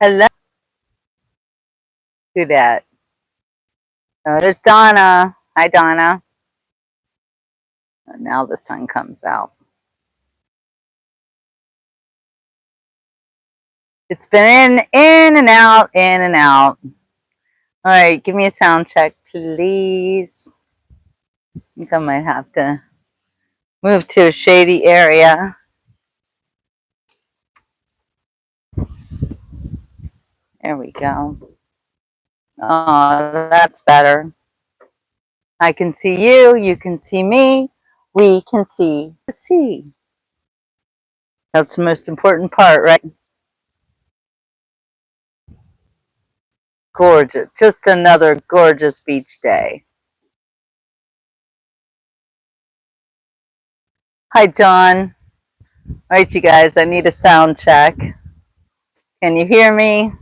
Hello to that. Oh, there's Donna. Hi, Donna. And now the sun comes out. It's been in and out, in and out. All right, give me a sound check, please. I think I might have to move to a shady area. There we go. Oh, that's better. I can see you. You can see me. We can see the sea. That's the most important part, right? Gorgeous. Just another gorgeous beach day. Hi, John. All right, you guys, I need a sound check. Can you hear me?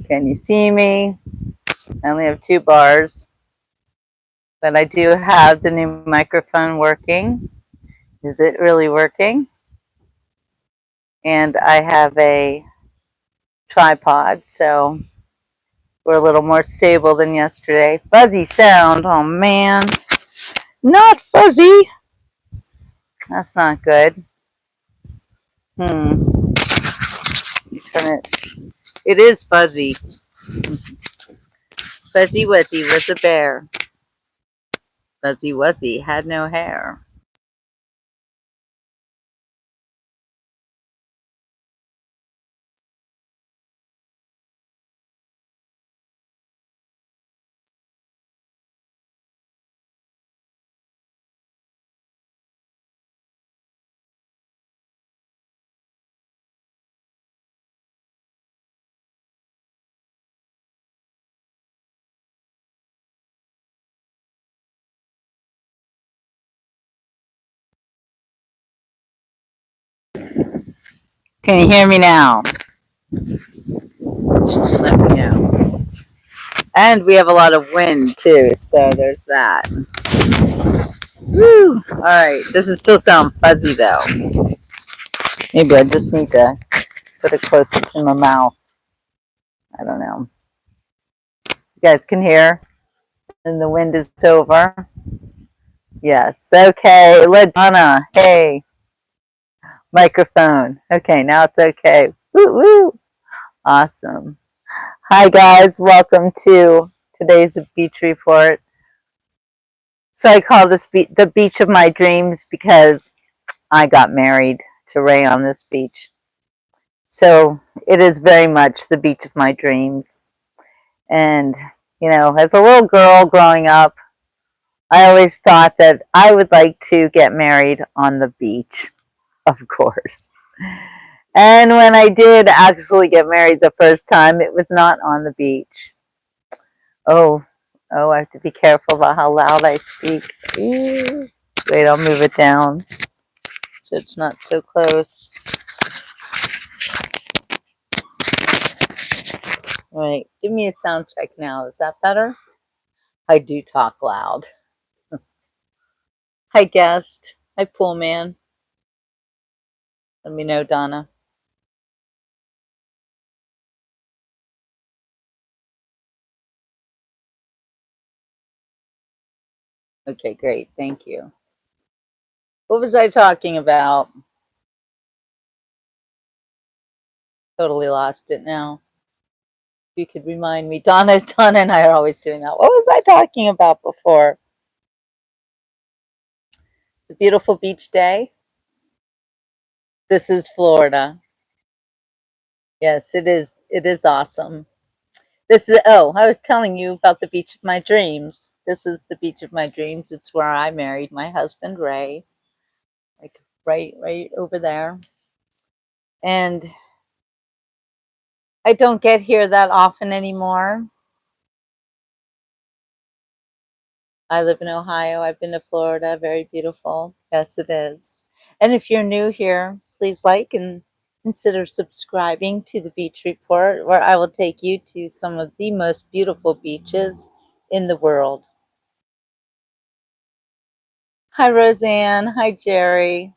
Can you see me? I only have 2 bars, but I do have the new microphone working. Is it really working? And I have a tripod, so we're a little more stable than yesterday. Fuzzy sound, oh man. Not fuzzy. That's not good. You turn it. It is fuzzy. Fuzzy Wuzzy was a bear. Fuzzy Wuzzy had no hair. Can you hear me now? Let me know. And we have a lot of wind too, so there's that. Woo! Alright, does it still sound fuzzy though? Maybe I just need to put it closer to my mouth. I don't know. You guys can hear? And the wind is over. Yes. Okay. LaDonna. Hey. Microphone. Okay, now it's okay. Woo woo. Awesome. Hi guys, welcome to today's beach report. So I call this the beach of my dreams because I got married to Ray on this beach. So it is very much the beach of my dreams. And, you know, as a little girl growing up, I always thought that I would like to get married on the beach, of course. And when I did actually get married the first time, it was not on the beach. Oh, oh, I have to be careful about how loud I speak. Ew. Wait, I'll move it down so it's not so close. All right, give me a sound check now. Is that better? I do talk loud. Hi, guest. Hi, pool man. Let me know, Donna. Okay, great. Thank you. What was I talking about? Totally lost it now. If you could remind me. Donna and I are always doing that. What was I talking about before? The beautiful beach day. This is Florida. Yes, it is. It is awesome. This is, oh, I was telling you about the beach of my dreams. This is the beach of my dreams. It's where I married my husband, Ray, like right over there. And I don't get here that often anymore. I live in Ohio. I've been to Florida. Very beautiful. Yes, it is. And if you're new here, please like and consider subscribing to the Beach Report, where I will take you to some of the most beautiful beaches in the world. Hi, Roseanne. Hi, Jerry.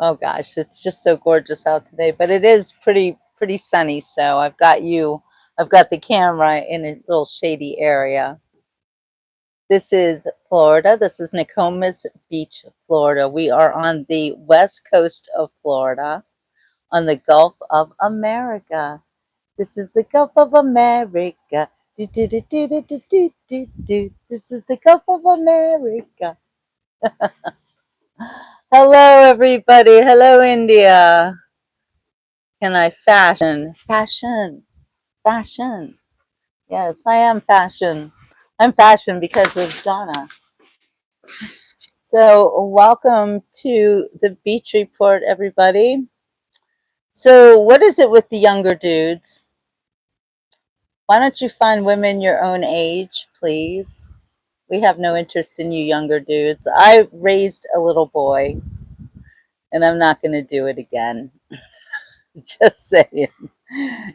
Oh gosh, it's just so gorgeous out today, but it is pretty sunny, so I've got the camera in a little shady area. This is Florida. This is Nokomis Beach, Florida. We are on the west coast of Florida on the Gulf of America. This is the Gulf of America. Do, do, do, do, do, do, do, do, do. This is the Gulf of America. Hello, everybody. Hello, India. Can I fashion? Fashion. Fashion. Yes, I am fashion. I'm fashion because of Donna. So, welcome to the beach report, everybody. So, what is it with the younger dudes? Why don't you find women your own age, please? We have no interest in you younger dudes. I raised a little boy, and I'm not going to do it again. Just saying.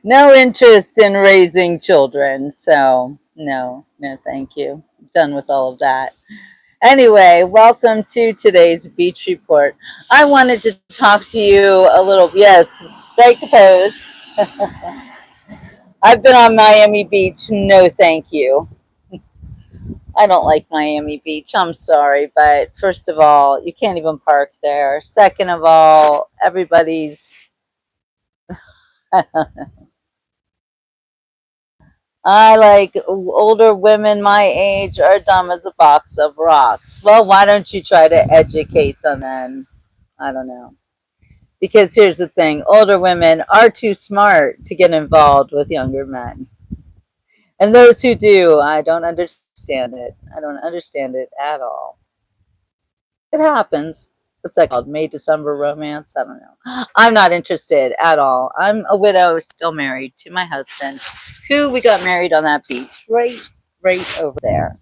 No interest in raising children. So, no, thank you. Done with all of that. Anyway, welcome to today's beach report. I wanted to talk to you a little. Yes, strike a pose. I've been on Miami Beach. No, thank you. I don't like Miami Beach. I'm sorry, but first of all, you can't even park there. Second of all, everybody's. I like older women my age are dumb as a box of rocks. Well, why don't you try to educate them then? I don't know. Because here's the thing, older women are too smart to get involved with younger men. And those who do, I don't understand it. I don't understand it at all. It happens. What's that called? May December romance? I don't know. I'm not interested at all. I'm a widow, still married to my husband, who we got married on that beach, right over there.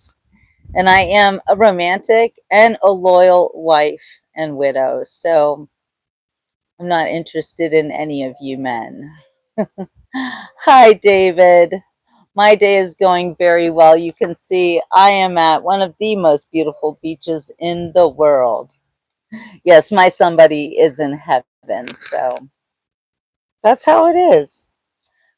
And I am a romantic and a loyal wife and widow. So I'm not interested in any of you men. Hi, David. My day is going very well. You can see I am at one of the most beautiful beaches in the world. Yes, my somebody is in heaven. So that's how it is.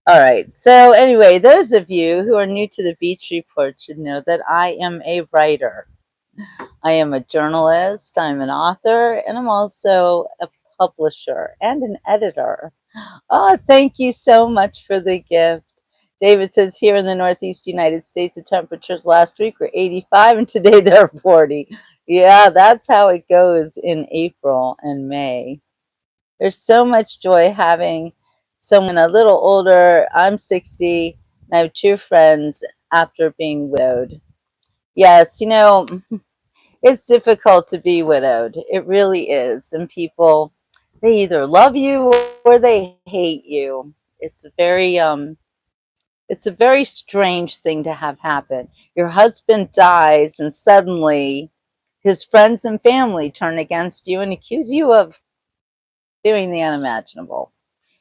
All right. So, anyway, those of you who are new to the Beach Report should know that I am a writer. I am a journalist, I'm an author, and I'm also a publisher and an editor. Oh, thank you so much for the gift. David says here in the Northeast United States, the temperatures last week were 85 and today they're 40. Yeah, that's how it goes in April and May. There's so much joy having someone a little older. I'm 60 and I have two friends after being widowed. Yes, it's difficult to be widowed. It really is. And people, they either love you or they hate you. It's a very strange thing to have happen. Your husband dies and suddenly his friends and family turn against you and accuse you of doing the unimaginable.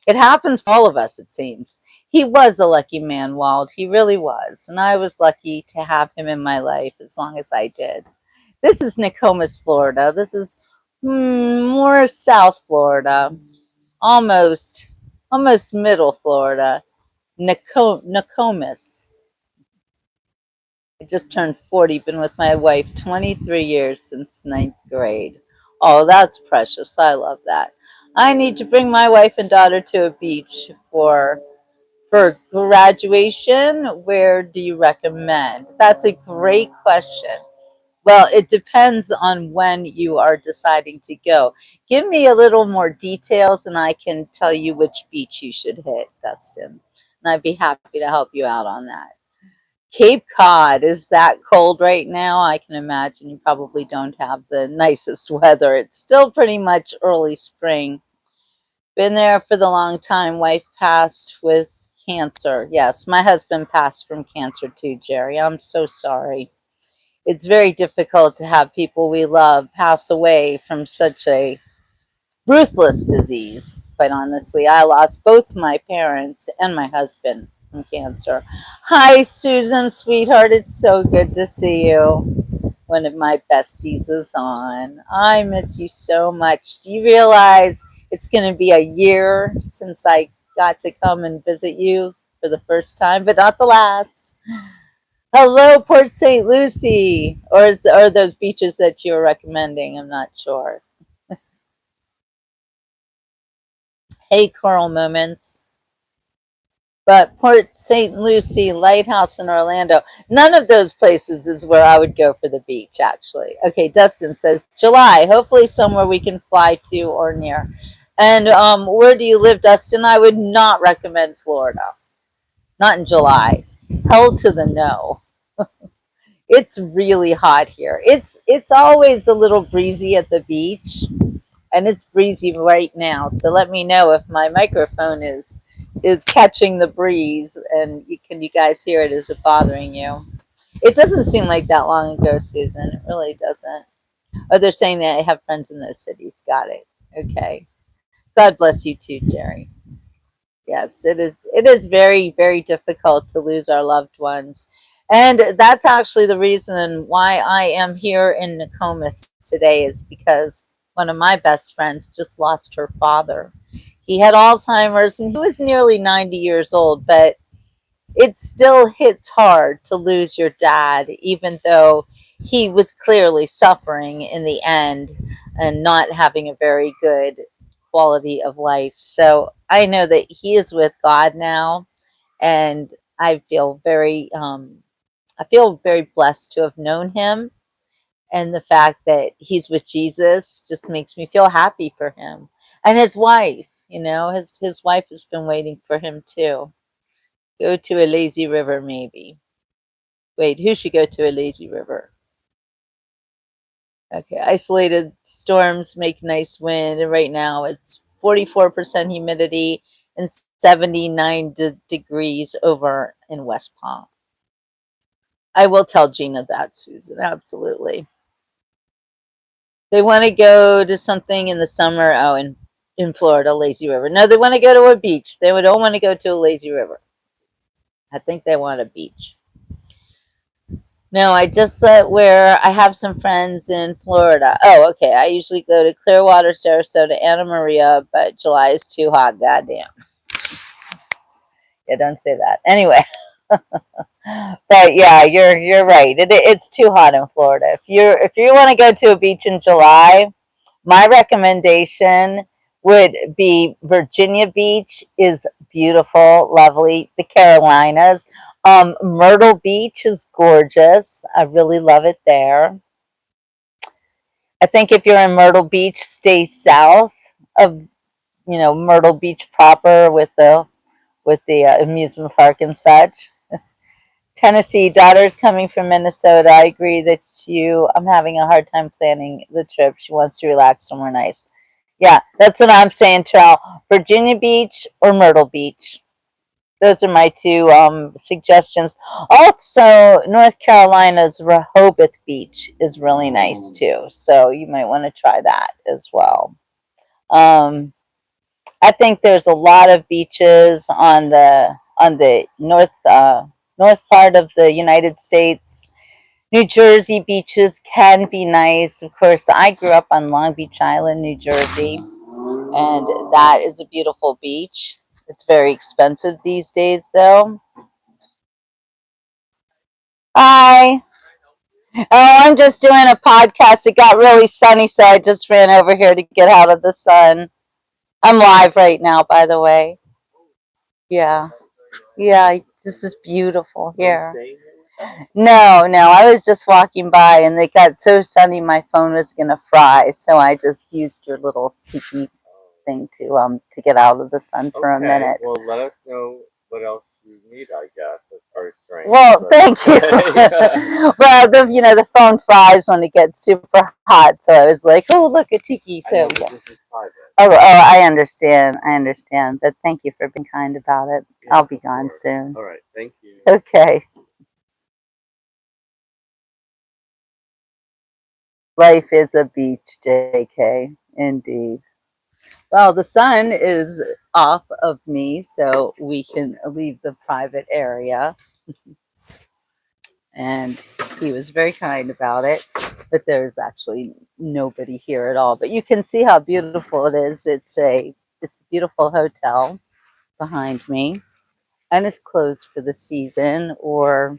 It happens to all of us, it seems. He was a lucky man, Wald. He really was. And I was lucky to have him in my life as long as I did. This is Nokomis, Florida. This is more South Florida, almost middle Florida. Nokomis. I just turned 40, been with my wife 23 years since ninth grade. Oh, that's precious. I love that. I need to bring my wife and daughter to a beach for graduation. Where do you recommend? That's a great question. Well, it depends on when you are deciding to go. Give me a little more details and I can tell you which beach you should hit, Dustin. And I'd be happy to help you out on that. Cape Cod, is that cold right now? I can imagine you probably don't have the nicest weather. It's still pretty much early spring. Been there for the long time. Wife passed with cancer. Yes, my husband passed from cancer too, Jerry. I'm so sorry. It's very difficult to have people we love pass away from such a ruthless disease. Quite honestly, I lost both my parents and my husband from cancer. Hi, Susan, sweetheart. It's so good to see you. one of my besties is on. I miss you so much. Do you realize it's going to be a year since I got to come and visit you for the first time, but not the last? Hello, Port St. Lucie. Or those beaches that you're recommending? I'm not sure. Hey, Coral Moments. But Port St. Lucie, Lighthouse in Orlando, none of those places is where I would go for the beach, actually. Okay, Dustin says July, hopefully somewhere we can fly to or near. And where do you live, Dustin? I would not recommend Florida. Not in July. Hell to the no. It's really hot here. It's always a little breezy at the beach, and it's breezy right now. So let me know if my microphone is catching the breeze, and can you guys hear it? Is it bothering you? It doesn't seem like that long ago, Susan. It really doesn't. Oh, they're saying that I have friends in those cities. Got it. Okay. God bless you too, Jerry. Yes, it is. It is very, very difficult to lose our loved ones. And that's actually the reason why I am here in Nokomis today, is because one of my best friends just lost her father. He had Alzheimer's and he was nearly 90 years old, but it still hits hard to lose your dad, even though he was clearly suffering in the end and not having a very good quality of life. So I know that he is with God now, and I feel very blessed to have known him, and the fact that he's with Jesus just makes me feel happy for him and his wife. His wife has been waiting for him too. Go to a lazy river, maybe. Wait, who should go to a lazy river? Okay, isolated storms make nice wind, and right now it's 44% humidity and 79 degrees over in West Palm. I will tell Gina that, Susan, absolutely. They want to go to something in the summer. Oh, in Florida, lazy river. No, they want to go to a beach. They don't want to go to a lazy river. I think they want a beach. No, I just said where I have some friends in Florida. Oh, okay. I usually go to Clearwater, Sarasota, Anna Maria, but July is too hot. Goddamn. Yeah, don't say that. Anyway, but yeah, you're right. It's too hot in Florida. If you want to go to a beach in July, my recommendation would be Virginia Beach is beautiful, lovely. The Carolinas. Myrtle Beach is gorgeous. I really love it there. I think if you're in Myrtle Beach, stay south of Myrtle Beach proper with the amusement park and such. Tennessee, daughter's coming from Minnesota. I agree that I'm having a hard time planning the trip. She wants to relax somewhere nice. Yeah, that's what I'm saying, Terrell. Virginia Beach or Myrtle Beach. Those are my two suggestions. Also, North Carolina's Rehoboth Beach is really nice too. So you might want to try that as well. Um, I think there's a lot of beaches on the north part of the United States. New Jersey beaches can be nice. Of course, I grew up on Long Beach Island, New Jersey, and that is a beautiful beach. It's very expensive these days, though. Hi. Oh, I'm just doing a podcast. It got really sunny, so I just ran over here to get out of the sun. I'm live right now, by the way. Yeah. Yeah, this is beautiful here. No, no, I was just walking by and it got so sunny my phone was gonna fry, so I just used your little tiki thing to get out of the sun for a minute. Well, let us know what else you need, I guess, as far as strength. Well, thank you. Well, the phone fries when it gets super hot, so I was like, oh, look, a tiki. So yeah. This is private. Oh, I understand. I understand. But thank you for being kind about it. Yeah, I'll be gone soon. All right, thank you. Okay. Life is a beach, JK. Indeed. Well, the sun is off of me, so we can leave the private area. And He was very kind about it, but there's actually nobody here at all. But you can see how beautiful it is. It's a beautiful hotel behind me, and it's closed for the season or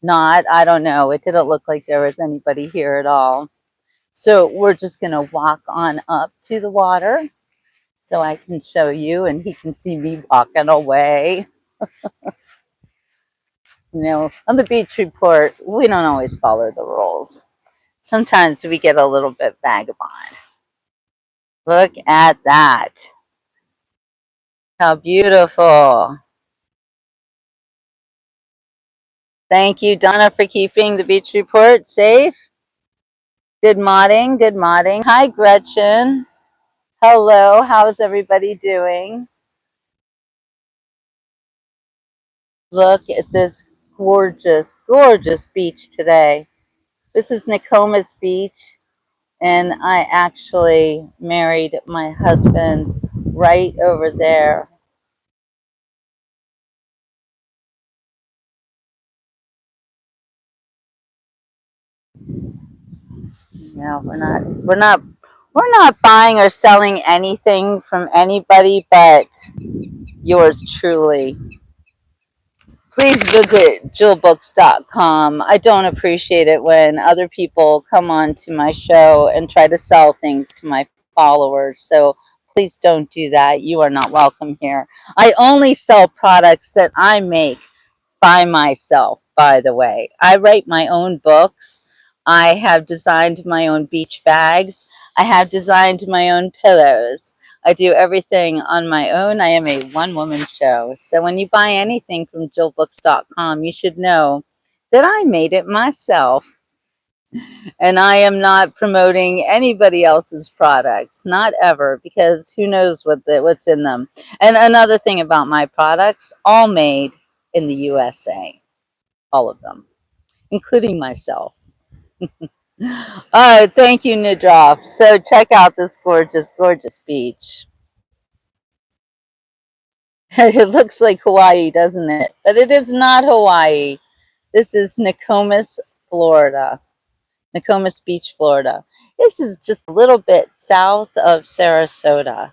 not. I don't know. It didn't look like there was anybody here at all. So we're just gonna walk on up to the water so I can show you and he can see me walking away. You know, on the beach report, we don't always follow the rules. Sometimes we get a little bit vagabond. Look at that. How beautiful. Thank you, Donna, for keeping the beach report safe. Good modding, good modding. Hi, Gretchen. Hello, how's everybody doing? Look at this gorgeous, gorgeous beach today. This is Nokomis Beach, and I actually married my husband right over there. Yeah, we're not buying or selling anything from anybody but yours truly. Please visit jewelbooks.com. I don't appreciate it when other people come on to my show and try to sell things to my followers. So please don't do that. You are not welcome here. I only sell products that I make by myself, by the way. I write my own books. I have designed my own beach bags. I have designed my own pillows. I do everything on my own. I am a one woman show. So when you buy anything from jillbooks.com, you should know that I made it myself. And I am not promoting anybody else's products, not ever, because who knows what's in them. And another thing about my products, all made in the USA, all of them, including myself. Oh, thank you, Nidroff. So check out this gorgeous, gorgeous beach. It looks like Hawaii, doesn't it? But it is not Hawaii. This is Nokomis, Florida. Nokomis Beach, Florida. This is just a little bit south of Sarasota.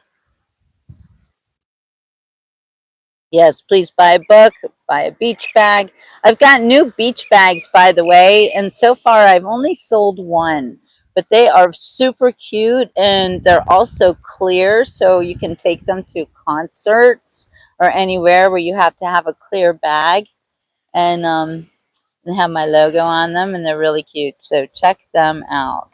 Yes, please buy a book, buy a beach bag. I've got new beach bags, by the way, and so far I've only sold one, but they are super cute and they're also clear, so you can take them to concerts or anywhere where you have to have a clear bag, and they have my logo on them, and they're really cute. So check them out.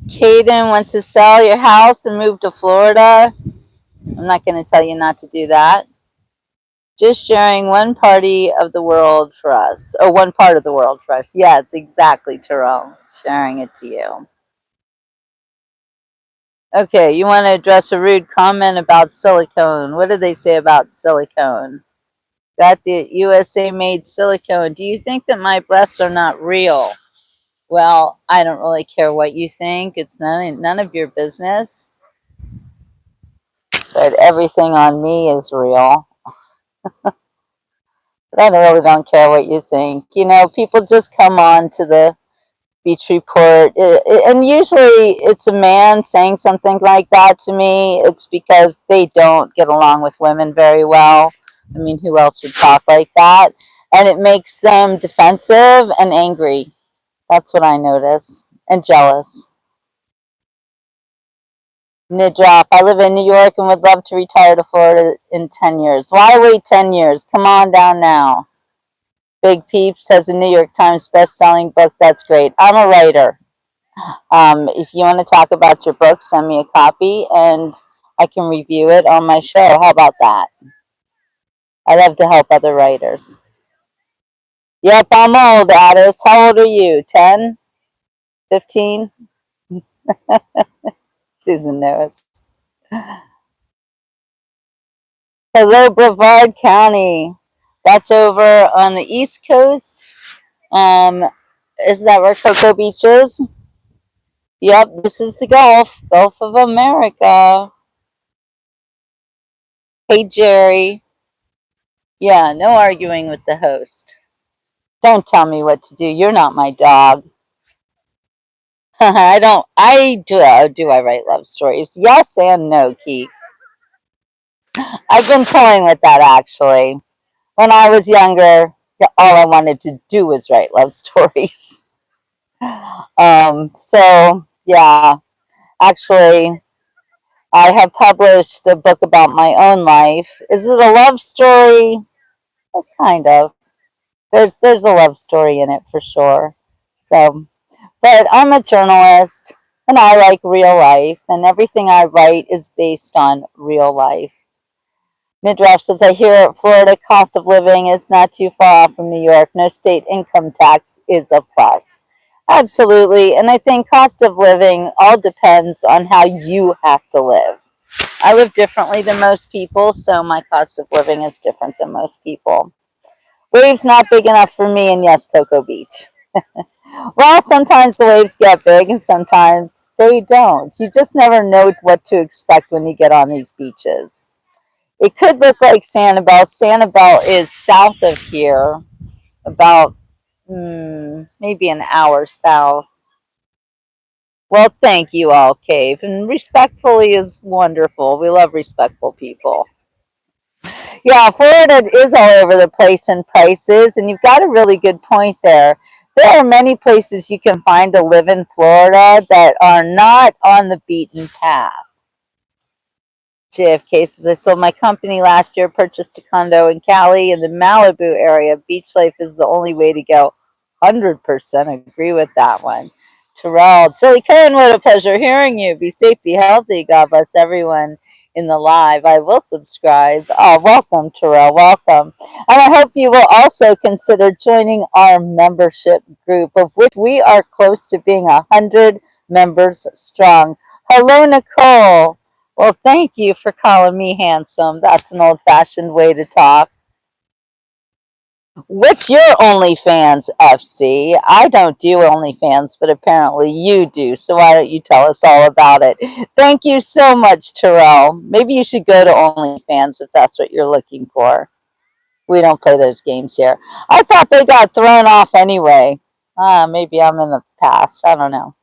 Caden wants to sell your house and move to Florida. I'm not going to tell you not to do that. Just sharing one party of the world for us. Oh, one part of the world for us. Yes, exactly, Terrell. Sharing it to you. Okay, you want to address a rude comment about silicone. What did they say about silicone? Got the USA made silicone. Do you think that my breasts are not real? Well, I don't really care what you think. It's none of your business. But everything on me is real. But I really don't care what you think. You know, people just come on to the beach report, and usually it's a man saying something like that to me. It's because they don't get along with women very well. I mean, who else would talk like that? And it makes them defensive and angry. That's what I notice. And jealous. Nidrop, I live in New York and would love to retire to Florida in 10 years. Why wait 10 years? Come on down now. Big Peeps has a New York Times best-selling book. That's great. I'm a writer. If you want to talk about your book, send me a copy and I can review it on my show. How about that? I love to help other writers. Yep, I'm old, Addis. How old are you? 10? 15? Susan knows. Hello, Brevard County. That's over on the East Coast. Um, is that where Cocoa Beach is? Yep, this is the Gulf of America. Hey, Jerry. Yeah, no arguing with the host. Don't tell me what to do. You're not my dog. I don't. I do. Do I write love stories? Yes and no, Keith. I've been toying with that actually. When I was younger, all I wanted to do was write love stories. So yeah, actually, I have published a book about my own life. Is it a love story? Well, kind of. There's a love story in it for sure. So, but I'm a journalist and I like real life, and everything I write is based on real life. Midruff says, I hear Florida cost of living is not too far off from New York. No state income tax is a plus. Absolutely. And I think cost of living all depends on how you have to live. I live differently than most people, so my cost of living is different than most people. Waves not big enough for me, and yes, Cocoa Beach. Well, sometimes the waves get big and sometimes they don't. You just never know what to expect when you get on these beaches. It could look like Sanibel. Sanibel is south of here, about maybe an hour south. Well, thank you all, Cave. And respectfully is wonderful. We love respectful people. Yeah, Florida is all over the place in prices, and you've got a really good point there. There are many places you can find to live in Florida that are not on the beaten path. JFK says, I sold my company last year, purchased a condo in Cali in the Malibu area. Beach life is the only way to go. 100% agree with that one. Terrell, Julie Curran, what a pleasure hearing you. Be safe, be healthy. God bless everyone in the live. I will subscribe. Oh, welcome, Terrell. Welcome. And I hope you will also consider joining our membership group, of which we are close to being 100 members strong. Hello, Nicole. Well, thank you for calling me handsome. That's an old fashioned way to talk. What's your OnlyFans, FC? I don't do OnlyFans, but apparently you do. So why don't you tell us all about it? Thank you so much, Terrell. Maybe you should go to OnlyFans if that's what you're looking for. We don't play those games here. I thought they got thrown off anyway. Maybe I'm in the past. I don't know.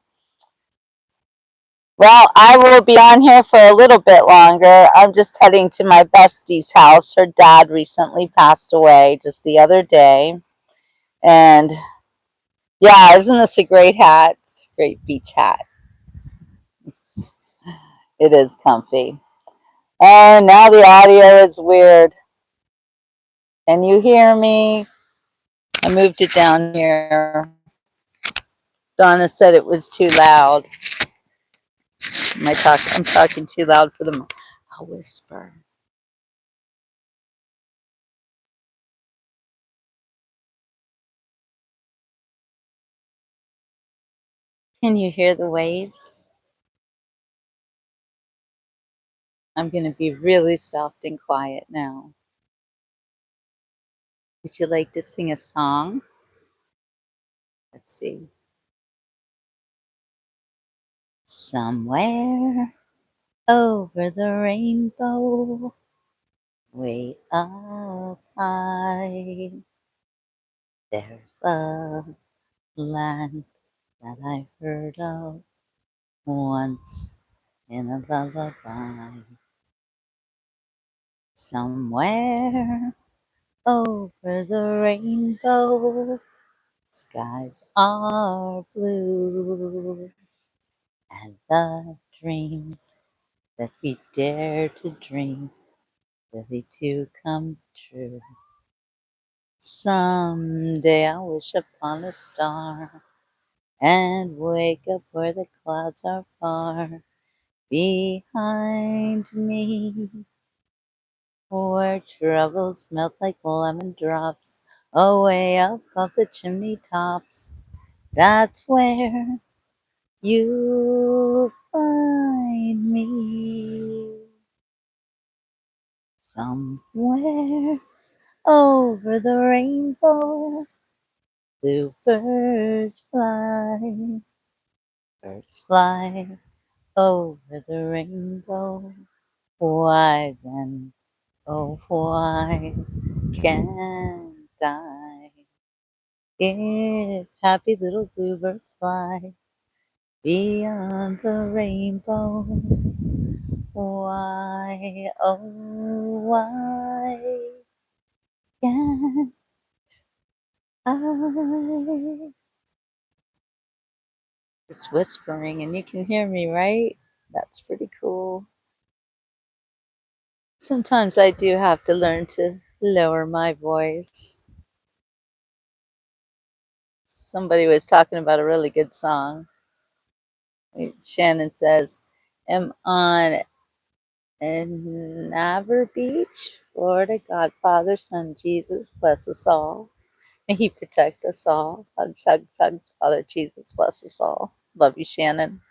Well, I will be on here for a little bit longer. I'm just heading to my bestie's house. Her dad recently passed away just the other day. And yeah, isn't this a great hat? It's a great beach hat. It is comfy. Oh, now the audio is weird. Can you hear me? I moved it down here. Donna said it was too loud. I'm talking too loud for them. I'll whisper. Can you hear the waves? I'm going to be really soft and quiet now. Would you like to sing a song? Let's see. Somewhere over the rainbow, way up high, there's a land that I heard of once in a lullaby. Somewhere over the rainbow, skies are blue, and the dreams that we dare to dream really to come true. Someday I'll wish upon a star and wake up where the clouds are far behind me, where troubles melt like lemon drops away up of the chimney tops. That's where you'll find me. Somewhere over the rainbow, bluebirds fly, birds fly over the rainbow. Why then, oh why, can't die. If happy little bluebirds fly beyond the rainbow, why, oh, why can't I? Just whispering, and you can hear me, right? That's pretty cool. Sometimes I do have to learn to lower my voice. Somebody was talking about a really good song. Shannon says, "Am on Navar Beach, Florida. God, Father, Son, Jesus, bless us all. May He protect us all. Hugs, hugs, hugs. Father Jesus, bless us all. Love you, Shannon."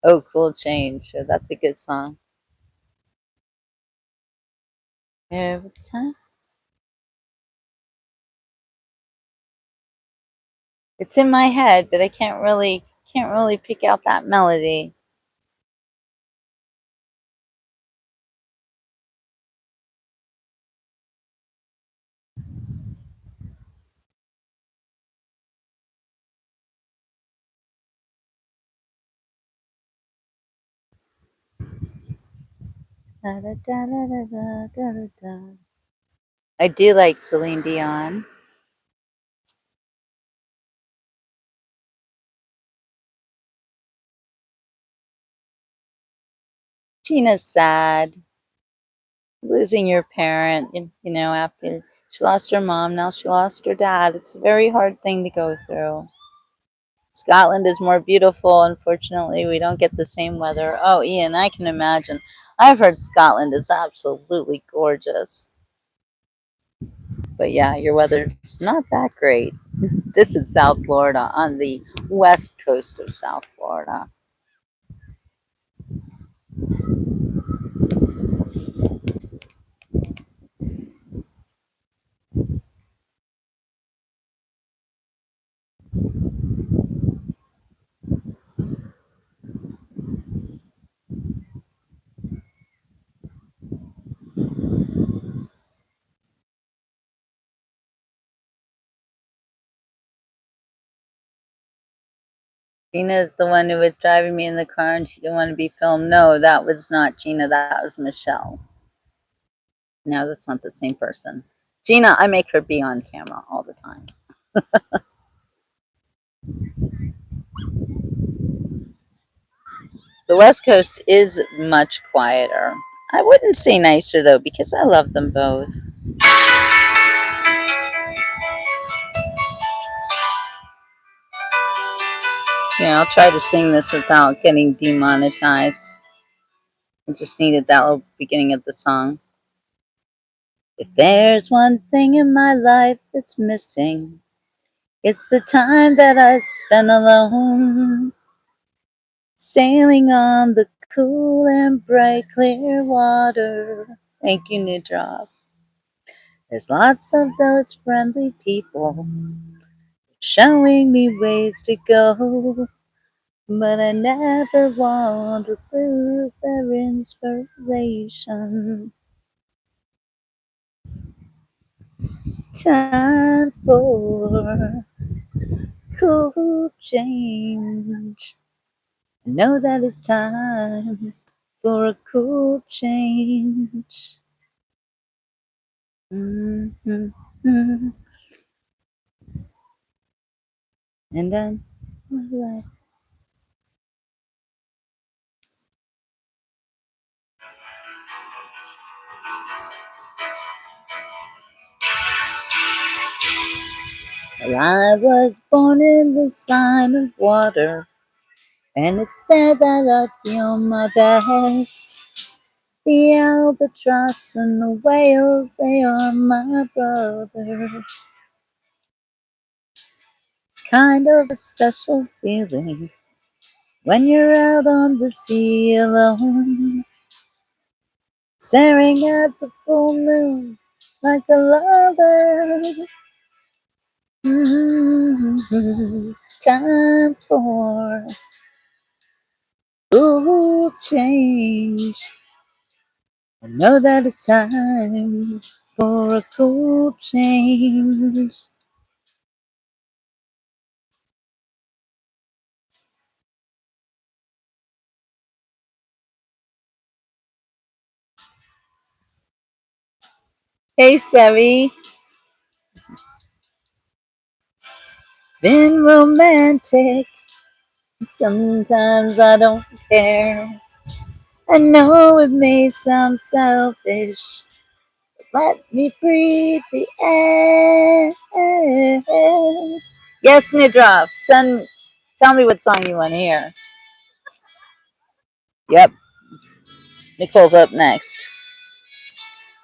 Oh, cool change. So that's a good song. Every time. It's in my head, but I can't really pick out that melody. Da, da, da, da, da, da, da, da. I do like Celine Dion. Gina's sad. Losing your parent, after she lost her mom, now she lost her dad. It's a very hard thing to go through. Scotland is more beautiful. Unfortunately, we don't get the same weather. Oh, Ian, I can imagine. I've heard Scotland is absolutely gorgeous. But yeah, your weather's not that great. This is South Florida, on the west coast of South Florida. Gina is the one who was driving me in the car and she didn't want to be filmed. No, that was not Gina, that was Michelle. No, that's not the same person. Gina, I make her be on camera all the time. The West Coast is much quieter. I wouldn't say nicer though, because I love them both. Yeah, I'll try to sing this without getting demonetized. I just needed that little beginning of the song. If there's one thing in my life that's missing, it's the time that I spend alone, sailing on the cool and bright clear water. Thank you, New Drop. There's lots of those friendly people showing me ways to go, but I never want to lose their inspiration. Time for cool change. I know that it's time for a cool change. Mm-hmm. And I'm alive. Well, I was born in the sign of water, and it's there that I feel my best. The albatross and the whales, they are my brothers. It's kind of a special feeling when you're out on the sea alone, staring at the full moon like a lover. Mm-hmm. Time for change. I know that it's time for a cool change. Hey, Savvy. Been romantic. Sometimes I don't care. I know it may sound selfish. Let me breathe the air. Yes, Nidra. Tell me what song you want to hear. Yep, Nicole's up next.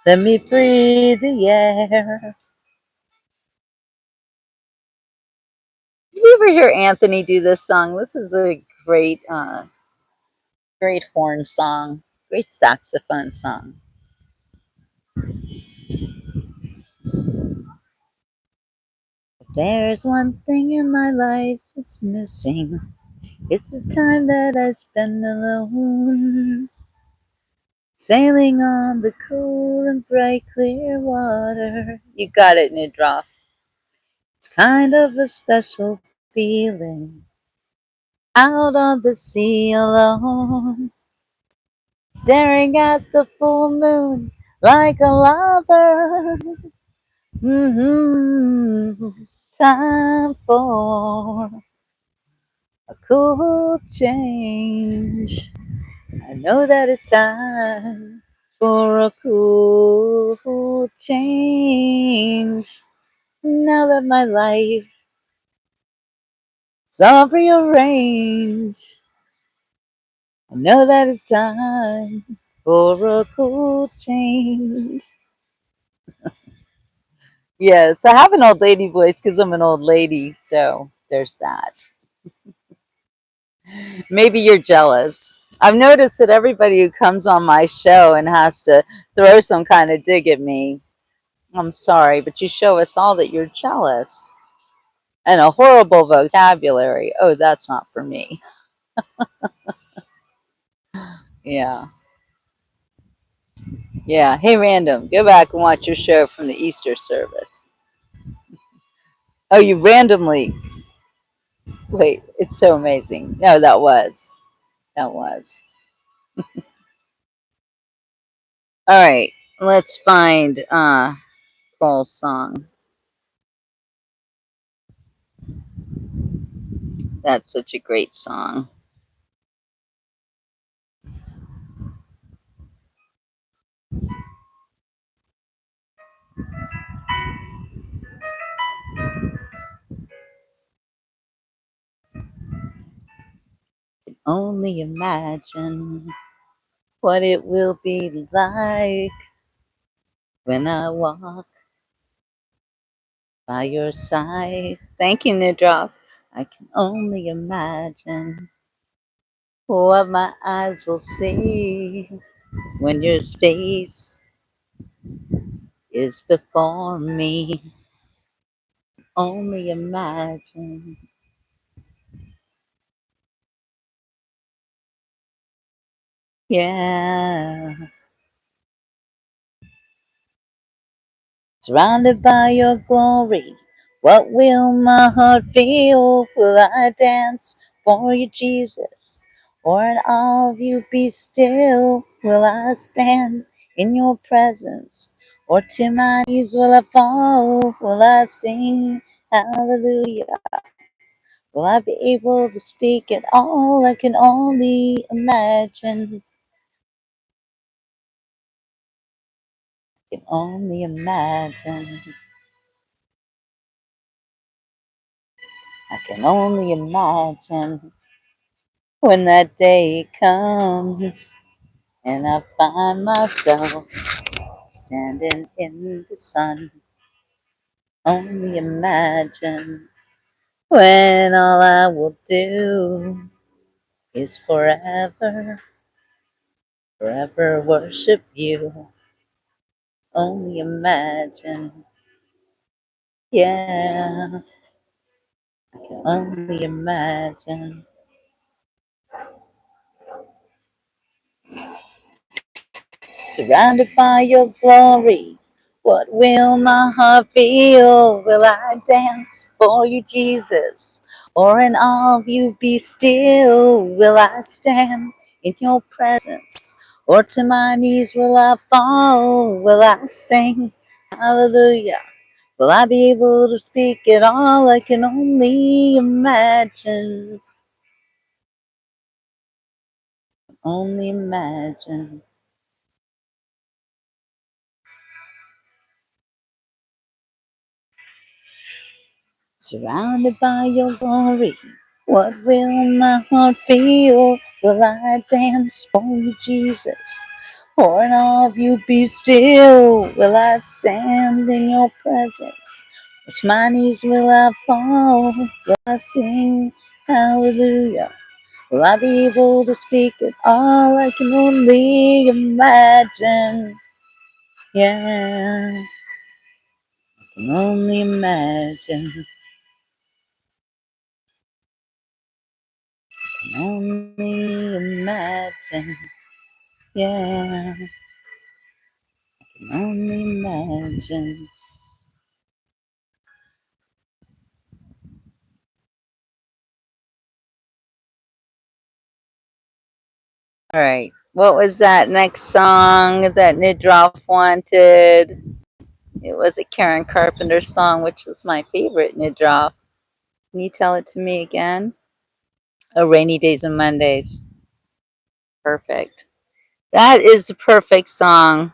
Let me breathe the air. Did you ever hear Anthony do this song? This is a great horn song, great saxophone song. If there's one thing in my life that's missing, it's the time that I spend alone, sailing on the cool and bright clear water. You got it, Nidra. It's kind of a special feeling, out on the sea alone, staring at the full moon like a lover. Time for a cool change. I know that it's time for a cool change. Now that my life is all rearranged, I know that it's time for a cool change. Yes, I have an old lady voice because I'm an old lady, so there's that. Maybe you're jealous. I've noticed that everybody who comes on my show and has to throw some kind of dig at me, I'm sorry, but you show us all that you're jealous. And a horrible vocabulary. Oh, that's not for me. Yeah. Yeah. Hey, random, go back and watch your show from the Easter service. Oh, you randomly. Wait, it's so amazing. No, that was. That was. All right. Let's find Paul's song. That's such a great song. Only imagine what it will be like when I walk by your side. Thank you, Nidra. I can only imagine what my eyes will see when your face is before me. Only imagine. Yeah. Surrounded by your glory, what will my heart feel? Will I dance for you, Jesus? Or in all of you be still? Will I stand in your presence? Or to my knees will I fall? Will I sing hallelujah? Will I be able to speak at all? I can only imagine. I can only imagine. I can only imagine when that day comes and I find myself standing in the sun. Only imagine when all I will do is forever, forever worship you. Only imagine, yeah, I can only imagine. Surrounded by your glory, What will my heart feel? Will I dance for you, Jesus? Or in all of you be still? Will I stand in your presence? Or to my knees will I fall? Will I sing hallelujah? Will I be able to speak it all? I can only imagine. Only imagine. Surrounded by your glory, what will my heart feel? Will I dance for you, Jesus? Or in all of you be still? Will I stand in your presence? Which my knees will I fall? Will I sing hallelujah? Will I be able to speak it all? I can only imagine. Yeah, I can only imagine. Only imagine, yeah, only imagine. All right, what was that next song that Nidroff wanted? It was a Karen Carpenter song, which was my favorite, Nidroff. Can you tell it to me again? Oh, Rainy Days and Mondays. Perfect. That is the perfect song.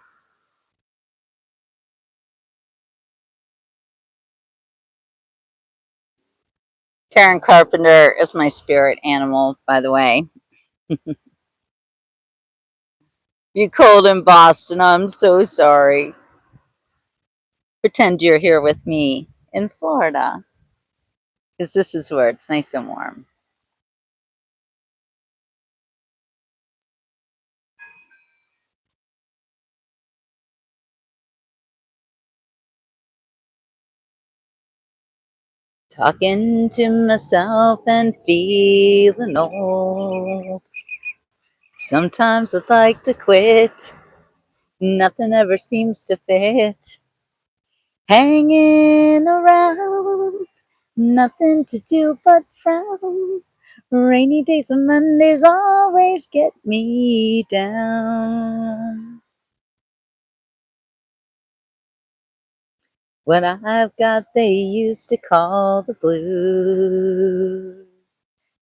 Karen Carpenter is my spirit animal, by the way. You cold in Boston. I'm so sorry. Pretend you're here with me in Florida, because this is where it's nice and warm. Talking to myself and feeling old. Sometimes I'd like to quit. Nothing ever seems to fit. Hanging around, nothing to do but frown. Rainy days and Mondays always get me down. What I've got they used to call the blues.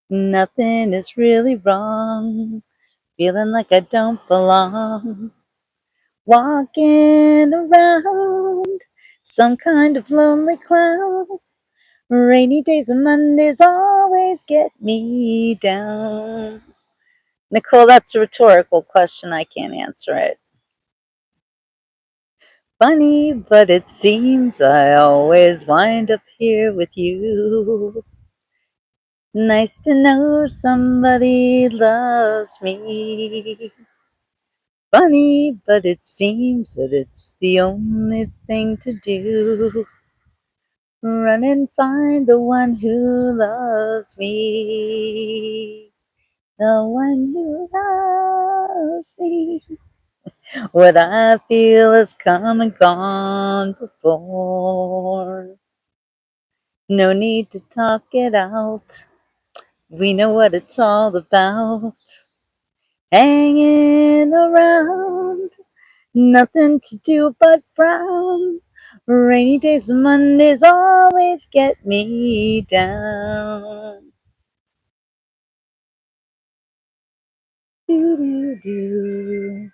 Nothing is really wrong, feeling like I don't belong. Walking around, some kind of lonely clown. Rainy days and Mondays always get me down. Nicole, that's a rhetorical question. I can't answer it. Funny, but it seems I always wind up here with you. Nice to know somebody loves me. Funny, but it seems that it's the only thing to do. Run and find the one who loves me. The one who loves me. What I feel has come and gone before. No need to talk it out. We know what it's all about. Hanging around, nothing to do but frown. Rainy days and Mondays always get me down. Do, do, do.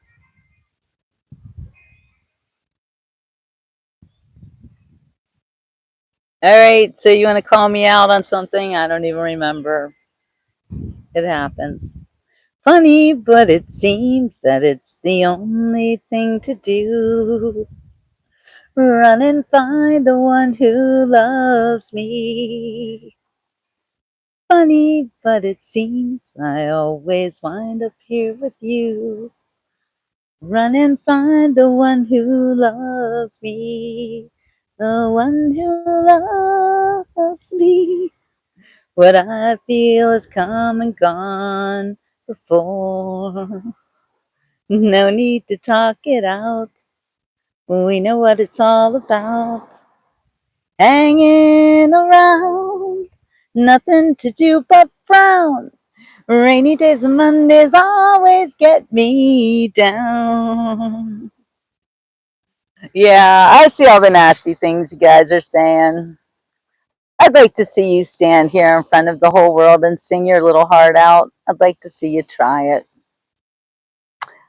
All right, so you want to call me out on something? I don't even remember. It happens. Funny, but it seems that it's the only thing to do. Run and find the one who loves me. Funny, but it seems I always wind up here with you. Run and find the one who loves me. The one who loves me. What I feel has come and gone before. No need to talk it out. We know what it's all about. Hanging around, nothing to do but frown. Rainy days and Mondays always get me down. Yeah, I see all the nasty things you guys are saying. I'd like to see you stand here in front of the whole world and sing your little heart out. I'd like to see you try it.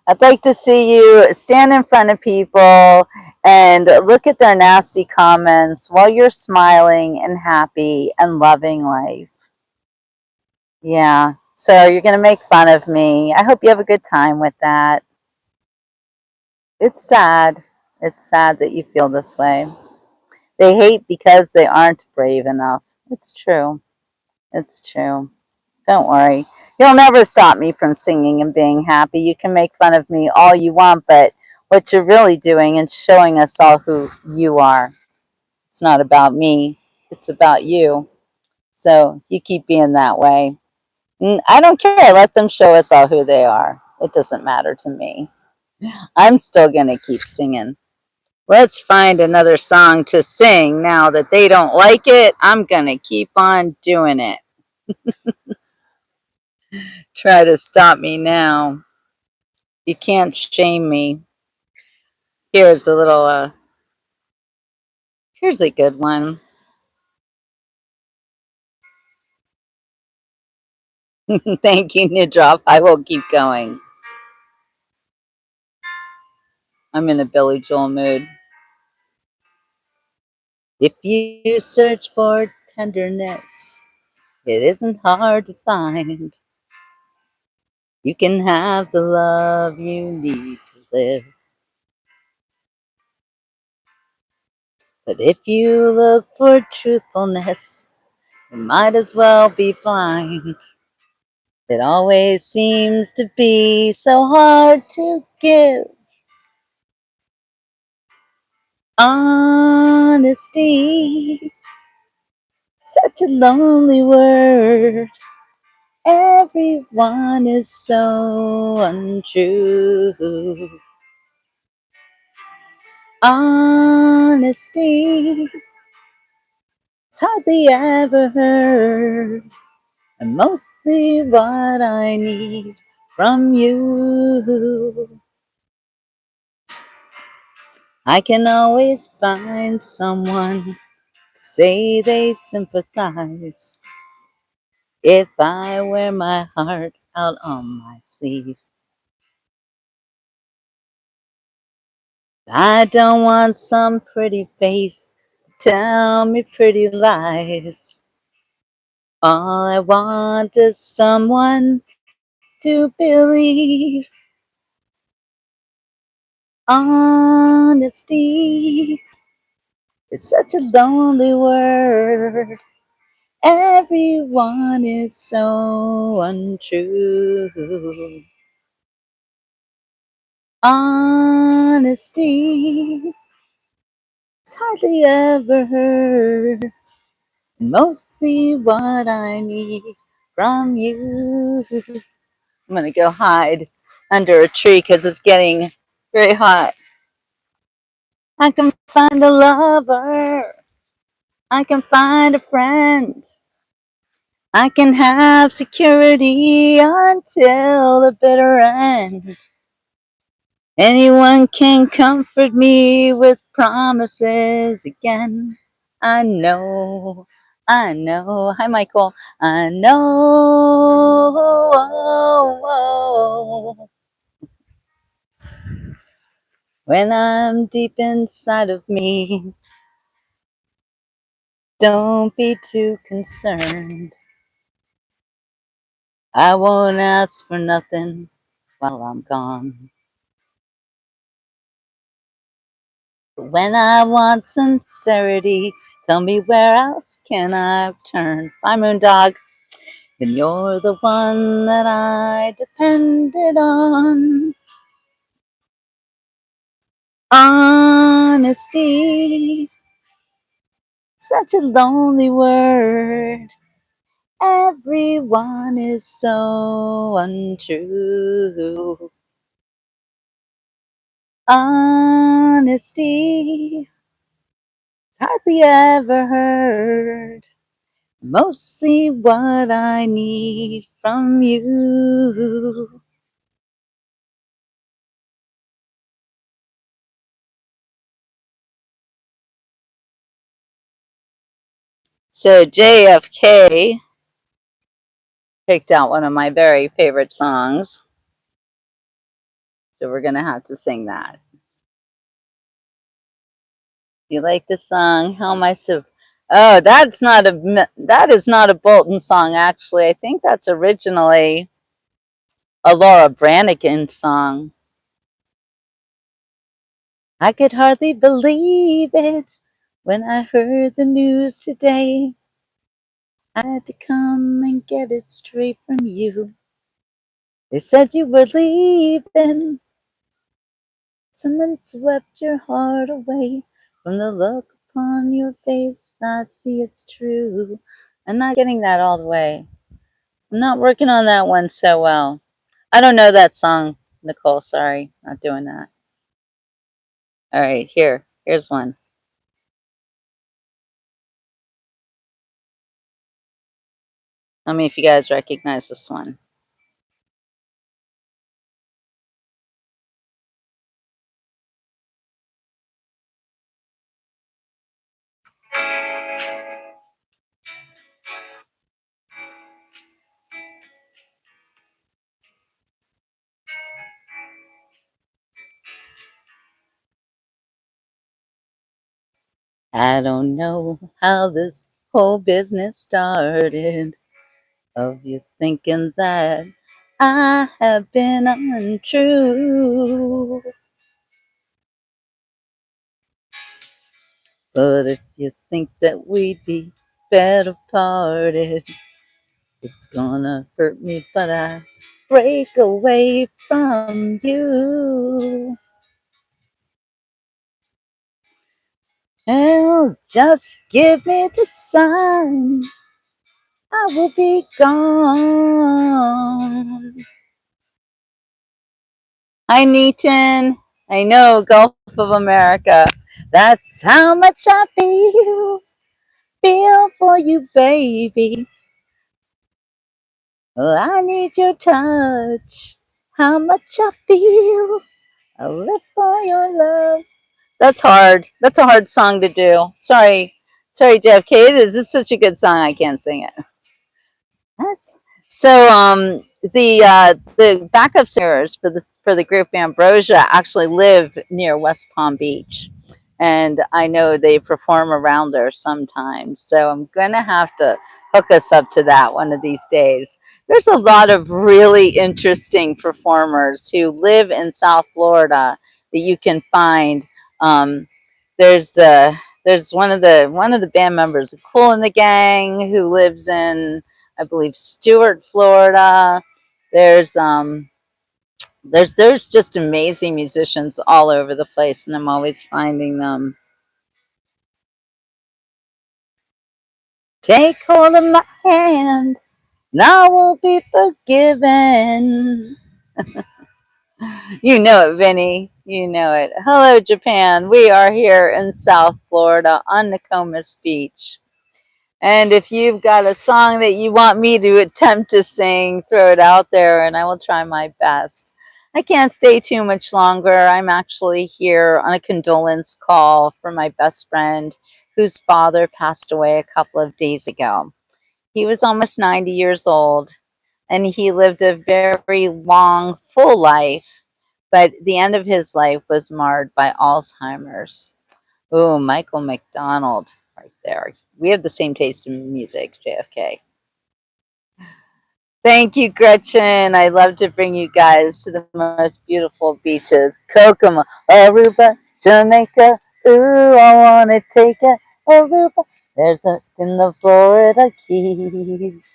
I'd like to see you stand in front of people and look at their nasty comments while you're smiling and happy and loving life. Yeah, so you're going to make fun of me. I hope you have a good time with that. It's sad. It's sad that you feel this way. They hate because they aren't brave enough. It's true. It's true. Don't worry. You'll never stop me from singing and being happy. You can make fun of me all you want, but what you're really doing is showing us all who you are. It's not about me, it's about you. So you keep being that way. I don't care. Let them show us all who they are. It doesn't matter to me. I'm still going to keep singing. Let's find another song to sing now that they don't like it. I'm going to keep on doing it. Try to stop me now. You can't shame me. Here's a little, here's a good one. Thank you, Nidrop. I will keep going. I'm in a Billy Joel mood. If you search for tenderness, it isn't hard to find. You can have the love you need to live. But if you look for truthfulness, you might as well be blind. It always seems to be so hard to give. Honesty, such a lonely word. Everyone is so untrue. Honesty, it's hardly ever heard. And mostly what I need from you. I can always find someone to say they sympathize if I wear my heart out on my sleeve. I don't want some pretty face to tell me pretty lies. All I want is someone to believe. Honesty is such a lonely word. Everyone is so untrue. Honesty is hardly ever heard. Mostly what I need from you. I'm gonna go hide under a tree because it's getting very hot. I can find a lover. I can find a friend. I can have security until the bitter end. Anyone can comfort me with promises again. I know, I know. Hi, Michael. I know. When I'm deep inside of me, don't be too concerned. I won't ask for nothing while I'm gone. But when I want sincerity, tell me where else can I turn? Bye, Moondog. Then you're the one that I depended on. Honesty, such a lonely word. Everyone is so untrue. Honesty, hardly ever heard. Mostly what I need from you. So JFK picked out one of my very favorite songs. So we're going to have to sing that. You like the song? How am I so? Oh, that is not a Bolton song actually. I think that's originally a Laura Branigan song. I could hardly believe it when I heard the news today. I had to come and get it straight from you. They said you were leaving. Someone swept your heart away. From the look upon your face, I see it's true. I'm not getting that all the way. I'm not working on that one so well. I don't know that song, Nicole. Sorry, not doing that. All right, here's one. Tell me if you guys recognize this one. I don't know how this whole business started, of you thinking that I have been untrue. But if you think that we'd be better parted, it's gonna hurt me, but I break away from you. Oh, just give me the sign, I will be gone. Hi, Neaton. I know, Gulf of America. That's how much I feel for you, baby. Well, I need your touch. How much I live for your love. That's hard. That's a hard song to do. Sorry, Jeff K. This is such a good song. I can't sing it. That's so. The backup singers for the group Ambrosia actually live near West Palm Beach, and I know they perform around there sometimes. So I'm gonna have to hook us up to that one of these days. There's a lot of really interesting performers who live in South Florida that you can find. Um, there's one of the band members, Cool in the Gang, who lives in, I believe, Stuart, Florida. There's um there's just amazing musicians all over the place, and I'm always finding them. Take hold of my hand, and I will be forgiven. You know it, Vinny. You know it. Hello, Japan. We are here in South Florida on Nokomis Beach. And if you've got a song that you want me to attempt to sing, throw it out there and I will try my best. I can't stay too much longer. I'm actually here on a condolence call for my best friend whose father passed away a couple of days ago. He was almost 90 years old and he lived a very long, full life, but the end of his life was marred by Alzheimer's. Oh, Michael McDonald right there. We have the same taste in music, JFK. Thank you, Gretchen. I love to bring you guys to the most beautiful beaches. Kokomo, Aruba, Jamaica. Ooh, I want to take it. Aruba. There's a, in the Florida Keys.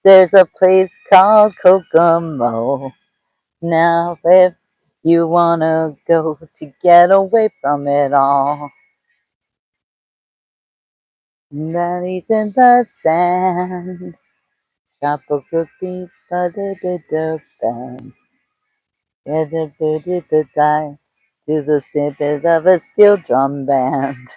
There's a place called Kokomo. Now, if you want to go to get away from it all. Daddy's in the sand. Tropical beat, ba da da da bang. Yeah, the birdie the die. to the tippet of a steel drum band.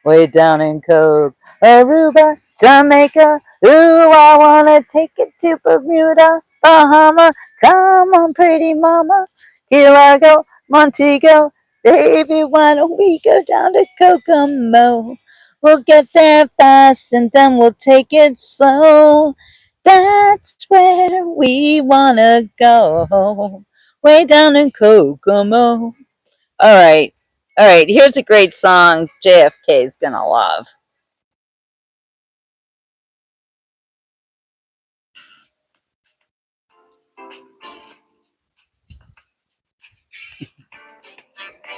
Way down in Coke, Aruba, Jamaica. Ooh, I wanna take it to Bermuda, Bahama. Come on, pretty mama. Here I go, Montego. Baby, why don't we go down to Kokomo? We'll get there fast and then we'll take it slow. That's where we wanna go. Way down in Kokomo. All right. All right. Here's a great song JFK is going to love.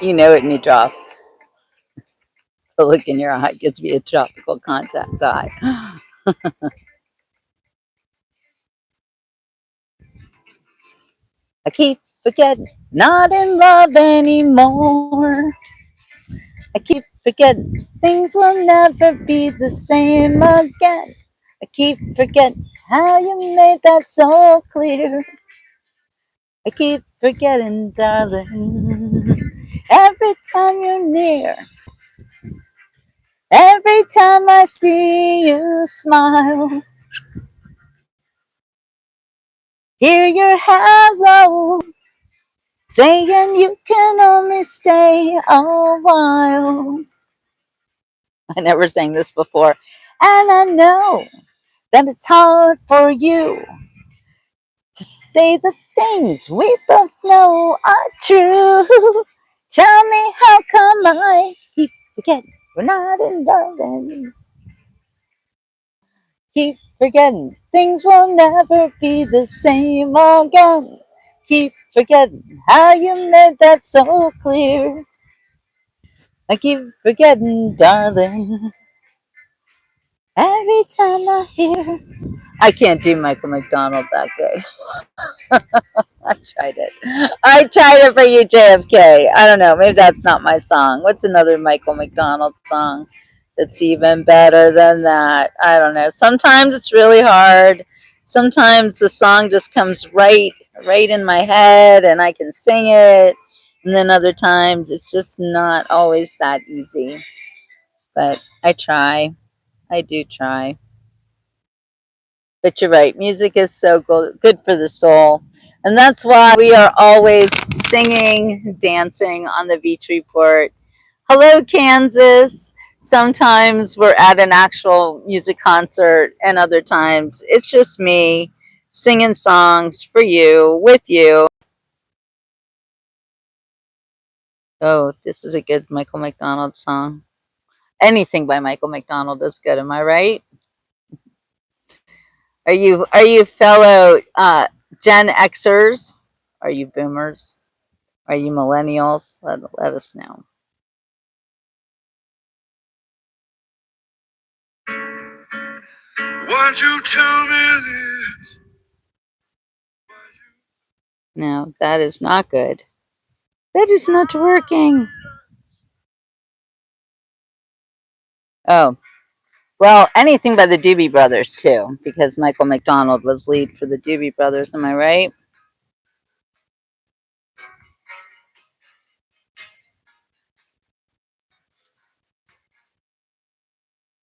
You know it when you drop. The look in your eye gives me a tropical contact eye. I keep forgetting, not in love anymore. I keep forgetting, things will never be the same again. I keep forgetting how you made that so clear. I keep forgetting, darling. Every time you're near, every time I see you smile, hear your hello, saying you can only stay a while. I never sang this before, and I know that it's hard for you to say the things we both know are true. Tell me how come I keep forgetting we're not in love anymore. Keep forgetting things will never be the same again. Keep forgetting how you made that so clear. I keep forgetting, darling, every time I hear. I can't do Michael McDonald that good. I tried it. I tried it for you, JFK. I don't know. Maybe that's not my song. What's another Michael McDonald song that's even better than that? I don't know. Sometimes it's really hard. Sometimes the song just comes right in my head and I can sing it. And then other times it's just not always that easy. But I try. I do try. But you're right, music is so good for the soul. And that's why we are always singing, dancing on the Beach Report. Hello, Kansas. Sometimes we're at an actual music concert, and other times it's just me singing songs for you, with you. Oh, this is a good Michael McDonald song. Anything by Michael McDonald is good, am I right? Are you fellow Gen Xers? Are you boomers? Are you millennials? Let us know. Why'd you tell me this? No, that is not good. That is not working. Oh, well, anything by the Doobie Brothers too, because Michael McDonald was lead for the Doobie Brothers. Am I right?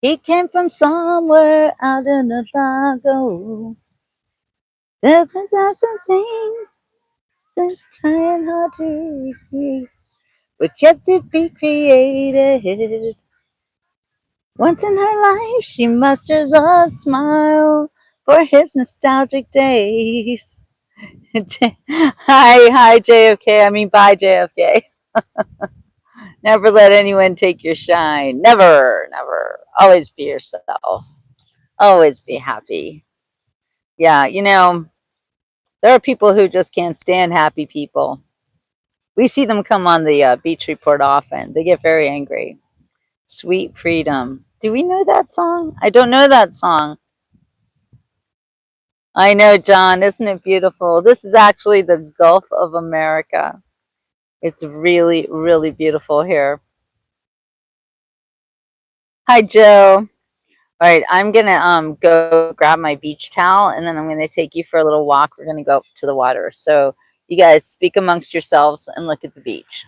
He came from somewhere out in the Lago. There was something that's trying hard to recreate, but yet to be created. Once in her life, she musters a smile for his nostalgic days. Hi, JFK. I mean, bye, JFK. Never let anyone take your shine. Never, never. Always be yourself. Always be happy. Yeah, there are people who just can't stand happy people. We see them come on the Beach Report often. They get very angry. Sweet Freedom. Do we know that song? I don't know that song. I know, John. Isn't it beautiful? This is actually the Gulf of America. It's really, really beautiful here. Hi, Joe. All right, I'm gonna go grab my beach towel, and then I'm gonna take you for a little walk. We're gonna go up to the water. So you guys speak amongst yourselves and look at the beach.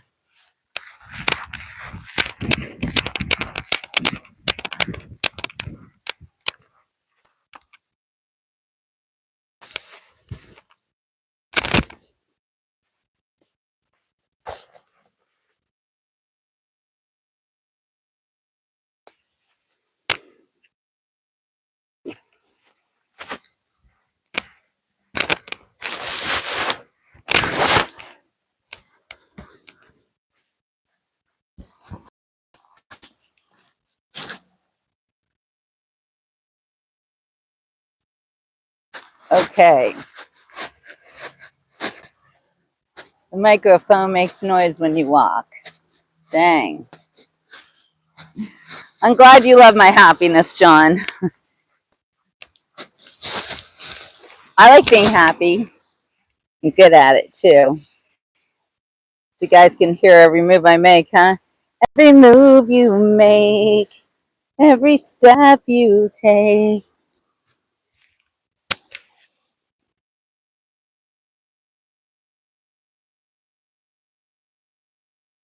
Okay. The microphone makes noise when you walk. Dang. I'm glad you love my happiness, John. I like being happy. I'm good at it too. So you guys can hear every move I make, huh? Every move you make, every step you take.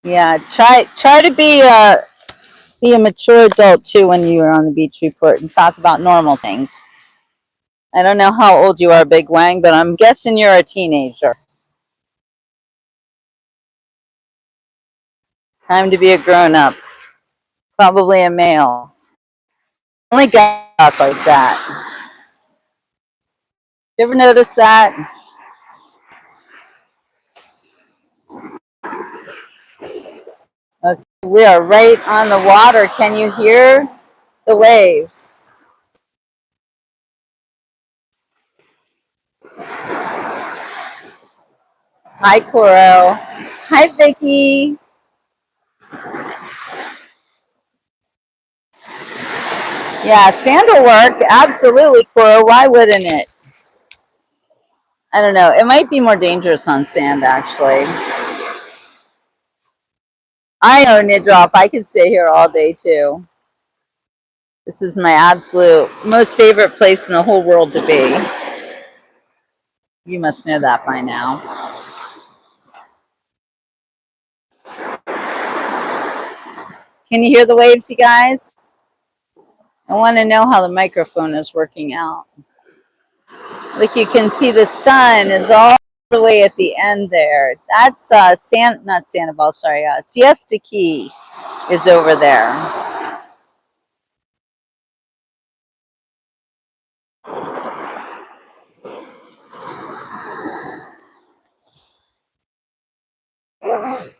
Yeah, try to be a mature adult too when you are on the beach report and talk about normal things. I don't know how old you are, Big Wang, but I'm guessing you're a teenager. Time to be a grown up. Probably a male. Only guys talk like that. You ever notice that? Okay, we are right on the water. Can you hear the waves? Hi, Coro. Hi, Vicky. Yeah, sand will work. Absolutely, Coro. Why wouldn't it? I don't know. It might be more dangerous on sand, actually. I know, Nidrop. I could stay here all day, too. This is my absolute most favorite place in the whole world to be. You must know that by now. Can you hear the waves, you guys? I want to know how the microphone is working out. Like you can see the sun is all the way at the end there. That's not Sandoval, sorry, Siesta Key is over there.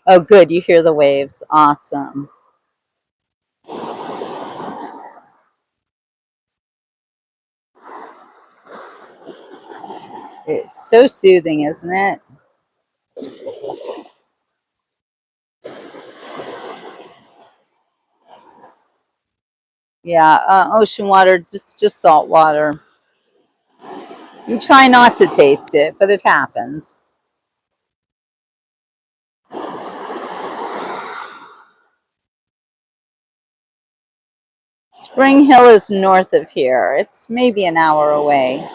Oh, good, you hear the waves. Awesome. It's so soothing, isn't it? Yeah, ocean water, just salt water. You try not to taste it, but it happens. Spring Hill is north of here. It's maybe an hour away.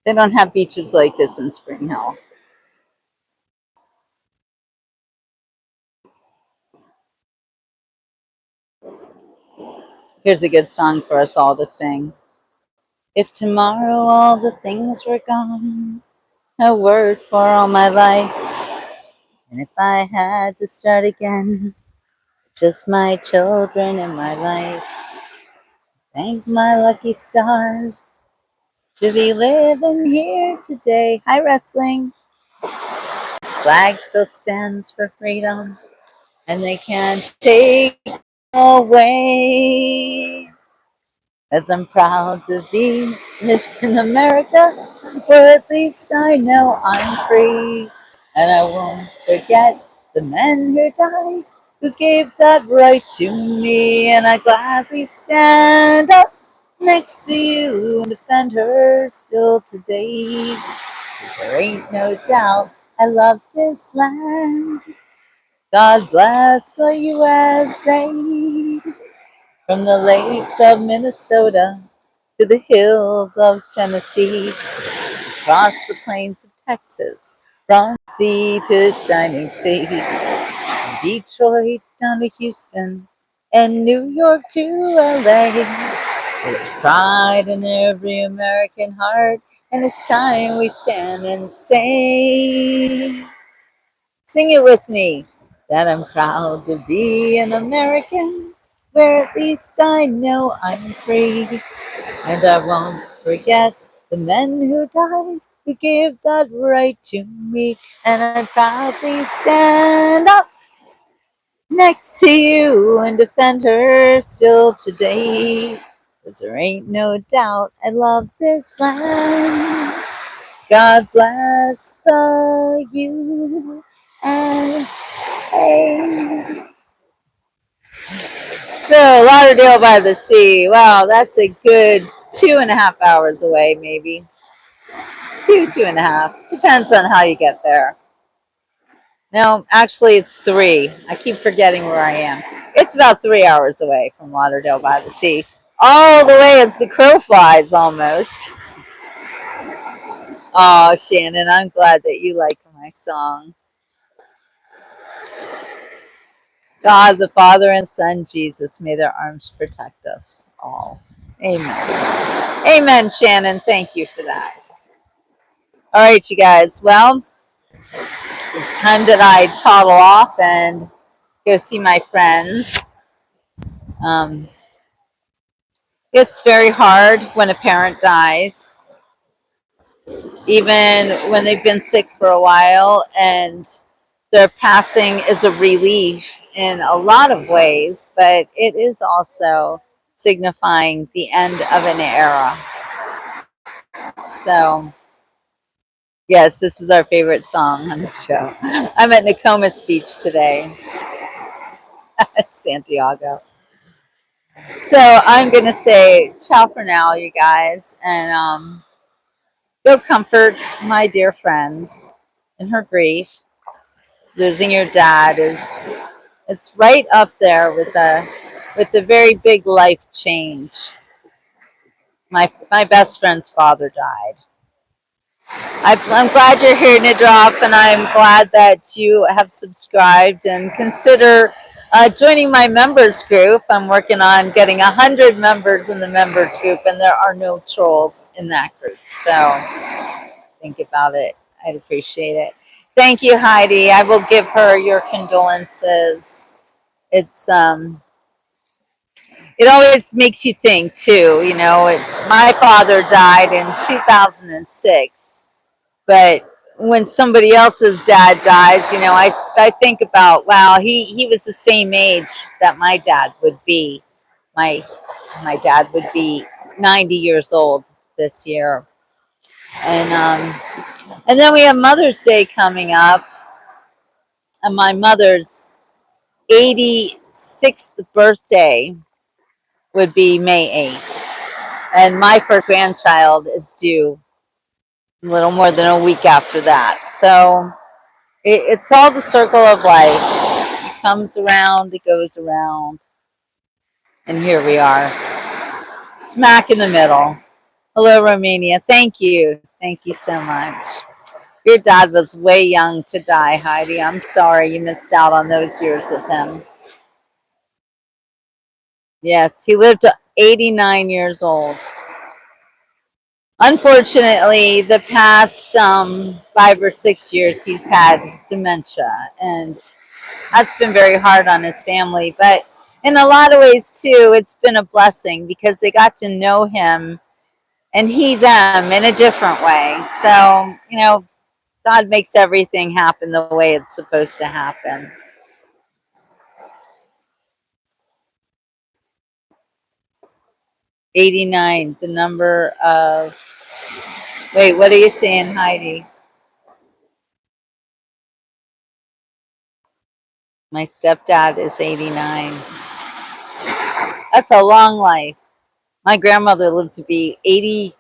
They don't have beaches like this in Spring Hill. Here's a good song for us all to sing. If tomorrow all the things were gone, a word for all my life, and if I had to start again, just my children in my life, thank my lucky stars to be living here today. Hi, wrestling. Flag still stands for freedom, and they can't take it away. As I'm proud to be in America, where at least I know I'm free. And I won't forget the men who died, who gave that right to me. And I gladly stand up next to you and defend her still today. 'Cause there ain't no doubt I love this land. God bless the USA. From the lakes of Minnesota to the hills of Tennessee, across the plains of Texas, From sea to shining sea, Detroit down to Houston, and New York to LA. There's pride in every American heart, and it's time we stand and say, sing it with me, that I'm proud to be an American, where at least I know I'm free. And I won't forget the men who died, who gave that right to me. And I proudly stand up next to you and defend her still today. 'Cause there ain't no doubt I love this land. God bless the USA. So, Lauderdale by the Sea. Wow, that's a good 2.5 hours away, maybe. Two and a half. Depends on how you get there. No, actually, it's 3. I keep forgetting where I am. It's about 3 hours away from Lauderdale by the Sea. All the way as the crow flies, almost. Oh, Shannon, I'm glad that you like my song. God, the Father and Son, Jesus, may their arms protect us all. Amen. Amen, Shannon. Thank you for that. All right, you guys. Well, it's time that I toddle off and go see my friends. Um, it's very hard when a parent dies, even when they've been sick for a while, and their passing is a relief in a lot of ways, but it is also signifying the end of an era. So, yes, this is our favorite song on the show. I'm at Nokomis Beach today, Santiago. So I'm gonna say ciao for now, you guys, and go comfort my dear friend in her grief. Losing your dad is, it's right up there with the very big life change. My best friend's father died. I'm glad you're here, Nidrop, and I'm glad that you have subscribed and consider joining my members group. I'm working on getting 100 members in the members group, and there are no trolls in that group. So think about it. I'd appreciate it. Thank you, Heidi. I will give her your condolences. It's it always makes you think too. You know, my father died in 2006, but when somebody else's dad dies, you know, I think about, wow, he was the same age that my dad would be. My my dad would be 90 years old this year, and then we have Mother's Day coming up, and my mother's 86th birthday would be May 8th, and my first grandchild is due a little more than a week after that. So it's all the circle of life. It comes around, it goes around, and here we are, smack in the middle. Hello, Romania. Thank you. Thank you so much. Your dad was way young to die, Heidi. I'm sorry you missed out on those years with him. Yes, he lived to 89 years old. Unfortunately, the past 5 or 6 years, he's had dementia, and that's been very hard on his family. But in a lot of ways, too, it's been a blessing because they got to know him and he them in a different way. So, you know, God makes everything happen the way it's supposed to happen. '89, the number of. Wait, what are you saying, Heidi? My stepdad is 89. That's a long life. My grandmother lived to be 80,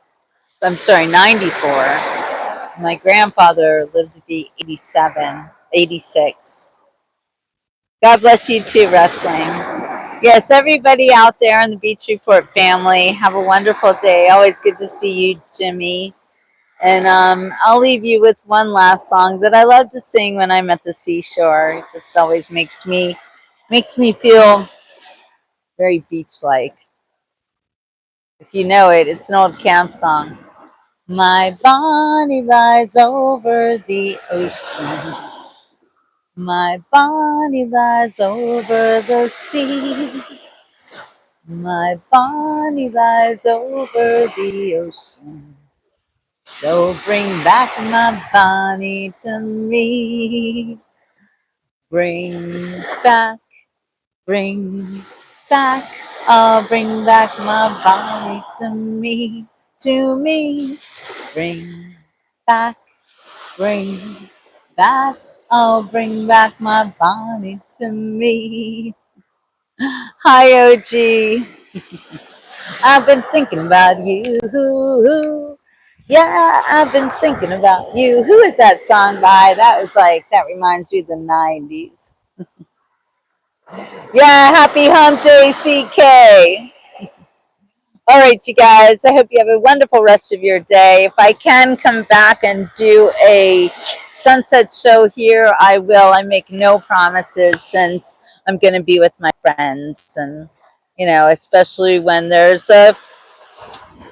I'm sorry, 94. My grandfather lived to be 87, 86. God bless you too, Wrestling. Yes, everybody out there in the Beach Report family, have a wonderful day. Always good to see you, Jimmy. And I'll leave you with one last song that I love to sing when I'm at the seashore. It just always makes me feel very beach-like. If you know it, it's an old camp song. My Bonnie lies over the ocean. My Bonnie lies over the sea. My Bonnie lies over the ocean. So bring back my Bonnie to me. Bring back, bring back. I'll bring back my Bonnie to me, to me. Bring back, bring back. I'll bring back my Bonnie to me. Hi, OG. I've been thinking about you. Yeah, I've been thinking about you. Who is that song by? That was like, that reminds me of the 90s. Yeah, happy hump day, CK. All right, you guys, I hope you have a wonderful rest of your day. If I can come back and do a sunset show here, I will. I make no promises since I'm going to be with my friends. And, you know, especially when there's a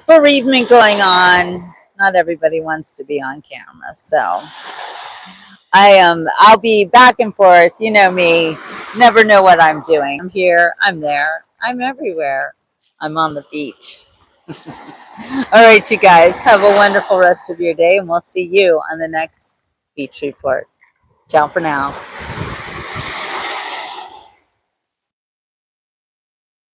bereavement going on, not everybody wants to be on camera. So I'll be back and forth. You know me, never know what I'm doing. I'm here, I'm there, I'm everywhere. I'm on the beach. All right, you guys, have a wonderful rest of your day, and we'll see you on the next Beach Report. Ciao for now.